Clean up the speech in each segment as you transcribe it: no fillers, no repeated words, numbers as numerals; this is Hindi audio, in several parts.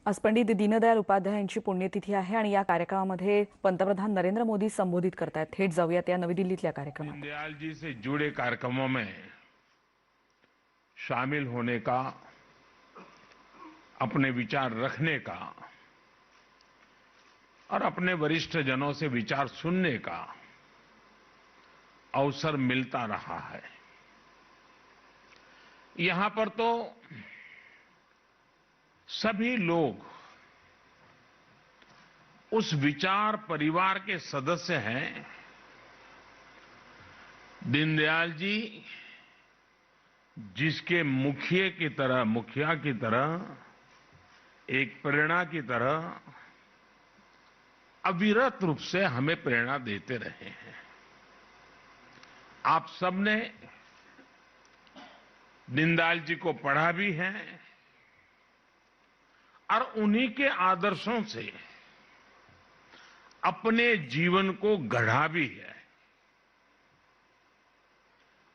आज पंडित दीनदयाल उपाध्याय यांची पुण्यतिथी आहे आणि या कार्यक्रमामध्ये पंतप्रधान नरेंद्र मोदी संबोधित करतायत। थेट जाऊयात या नवी दिल्लीतल्या कार्यक्रमात। दीनदयाल जी से जुड़े कार्यक्रमों में शामिल होने का, अपने विचार रखने का और अपने वरिष्ठ जनों से विचार सुनने का अवसर मिलता रहा है। यहां पर तो सभी लोग उस विचार परिवार के सदस्य हैं। दीनदयाल जी जिसके मुखिया की तरह, एक प्रेरणा की तरह अविरत रूप से हमें प्रेरणा देते रहे हैं। आप सबने दीनदयाल जी को पढ़ा भी है और उन्हीं के आदर्शों से अपने जीवन को गढ़ा भी है।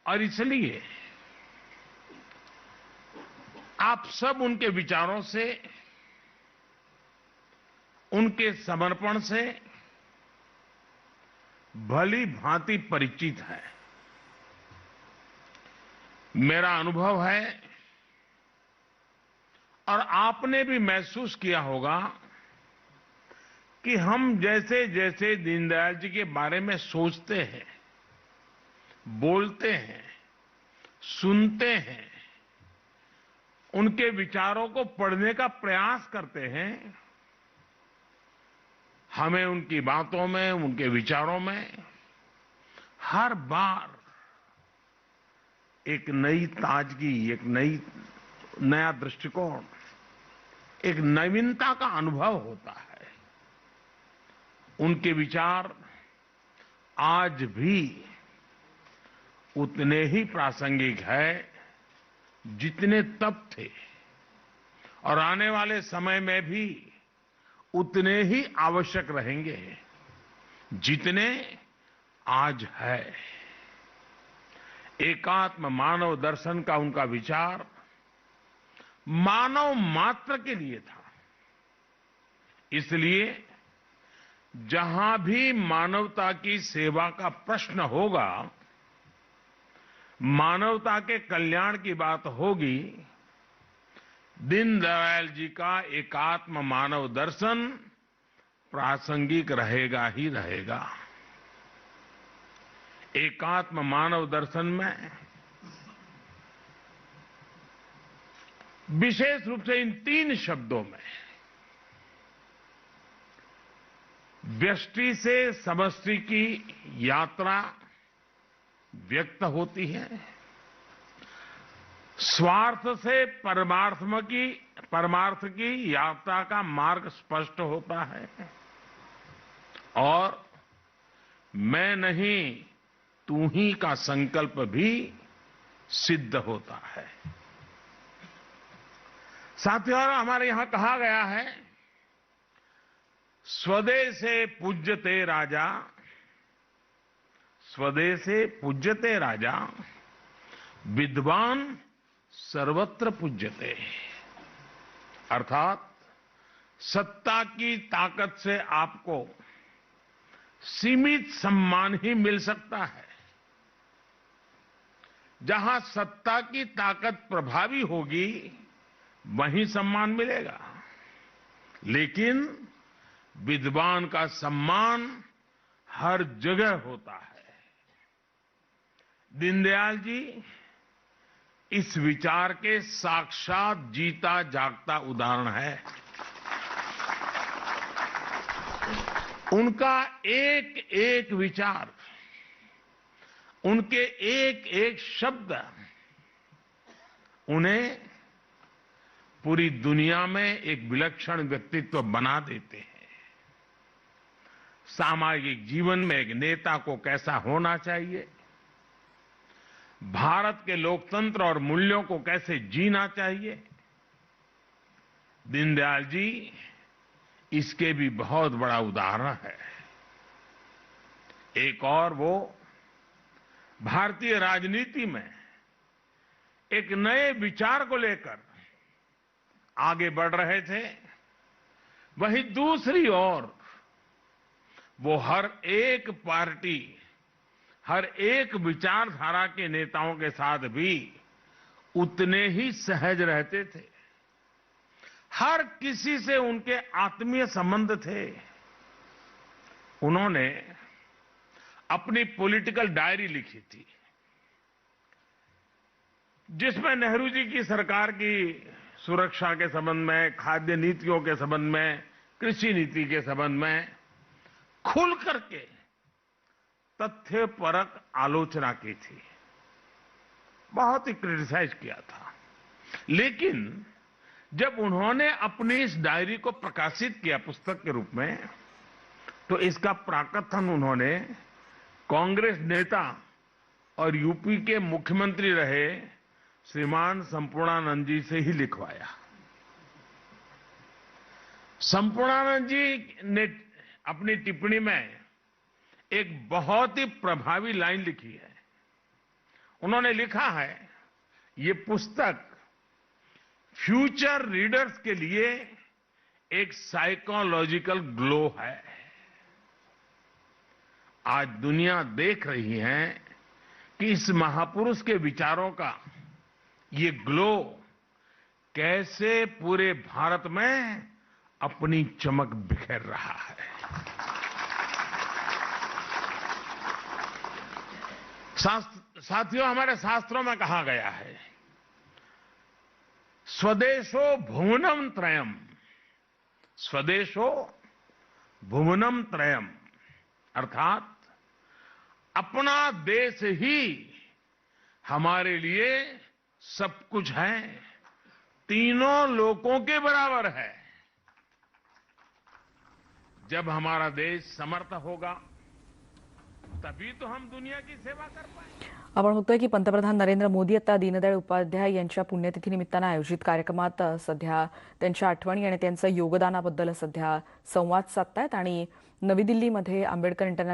और इसलिए आप सब उनके विचारों से, उनके समर्पण से भली भांति परिचित है। मेरा अनुभव है और आपने भी महसूस किया होगा कि हम जैसे जैसे दीनदयाल जी के बारे में सोचते हैं, बोलते हैं, सुनते हैं, उनके विचारों को पढ़ने का प्रयास करते हैं, हमें उनकी बातों में, उनके विचारों में हर बार एक नई ताजगी, नया दृष्टिकोण, एक नवीनता का अनुभव होता है। उनके विचार आज भी उतने ही प्रासंगिक है जितने तब थे और आने वाले समय में भी उतने ही आवश्यक रहेंगे जितने आज है। एकात्म मानव दर्शन का उनका विचार मानव मात्र के लिए था। इसलिए जहां भी मानवता की सेवा का प्रश्न होगा, मानवता के कल्याण की बात होगी, दीनदयाल जी का एकात्म मानव दर्शन प्रासंगिक रहेगा ही रहेगा। एकात्म मानव दर्शन में विशेष रूप से इन 3 शब्दों में व्यष्टि से समष्टि की यात्रा व्यक्त होती है, स्वार्थ से परमार्थ की यात्रा का मार्ग स्पष्ट होता है और मैं नहीं तू ही का संकल्प भी सिद्ध होता है। साथियों, हमारे यहां कहा गया है, स्वदेशे पूज्यते राजा, स्वदेशे पूज्यते राजा, विद्वान सर्वत्र पूज्यते। अर्थात सत्ता की ताकत से आपको सीमित सम्मान ही मिल सकता है। जहां सत्ता की ताकत प्रभावी होगी वहीं सम्मान मिलेगा, लेकिन विद्वान का सम्मान हर जगह होता है। दीनदयाल जी इस विचार के साक्षात जीता जागता उदाहरण है। उनका एक एक विचार, उनके एक एक शब्द उन्हें पूरी दुनिया में एक विलक्षण व्यक्तित्व बना देते हैं। सामाजिक जीवन में एक नेता को कैसा होना चाहिए, भारत के लोकतंत्र और मूल्यों को कैसे जीना चाहिए, दीनदयाल जी इसके भी बहुत बड़ा उदाहरण है। एक और वो भारतीय राजनीति में एक नए विचार को लेकर आगे बढ़ रहे थे वहीं दूसरी ओर वो हर एक पार्टी, हर एक विचारधारा के नेताओं के साथ भी उतने ही सहज रहते थे। हर किसी से उनके आत्मीय संबंध थे। उन्होंने अपनी पॉलिटिकल डायरी लिखी थी, जिसमें नेहरू जी की सरकार की सुरक्षा के संबंध में, खाद्य नीतियों के संबंध में, कृषि नीति के संबंध में खुल करके तथ्यपरक आलोचना की थी। बहुत ही क्रिटिसाइज किया था। लेकिन जब उन्होंने अपनी इस डायरी को प्रकाशित किया पुस्तक के रूप में, तो इसका प्राकथन उन्होंने कांग्रेस नेता और यूपी के मुख्यमंत्री रहे श्रीमान संपूर्णानंद जी से ही लिखवाया। संपूर्णानंद जी ने अपनी टिप्पणी में एक बहुत ही प्रभावी लाइन लिखी है। उन्होंने लिखा है, ये पुस्तक फ्यूचर रीडर्स के लिए एक साइकोलॉजिकल ग्लो है। आज दुनिया देख रही है कि इस महापुरुष के विचारों का ये ग्लो कैसे पूरे भारत में अपनी चमक बिखेर रहा है। साथियों, हमारे शास्त्रों में कहा गया है, स्वदेशो भुवनम त्रयम, स्वदेशो भुवनम त्रयम, अर्थात अपना देश ही हमारे लिए सब कुछ है, तीनों लोकों के बराबर है। जब हमारा देश समर्थ होगा तभी तो हम दुनिया की सेवा कर पाएंगे। आपण बघतोय की पंतप्रधान नरेंद्र मोदी आता दीनदयाळ उपाध्याय यांच्या पुण्यतिथीनिमित्तानं आयोजित कार्यक्रमात सध्या त्यांच्या आठवणी आणि त्यांच्या योगदानाबद्दल सध्या संवाद साधतायत आणि नवी दिल्लीमध्ये आंबेडकर इंटरनॅशनल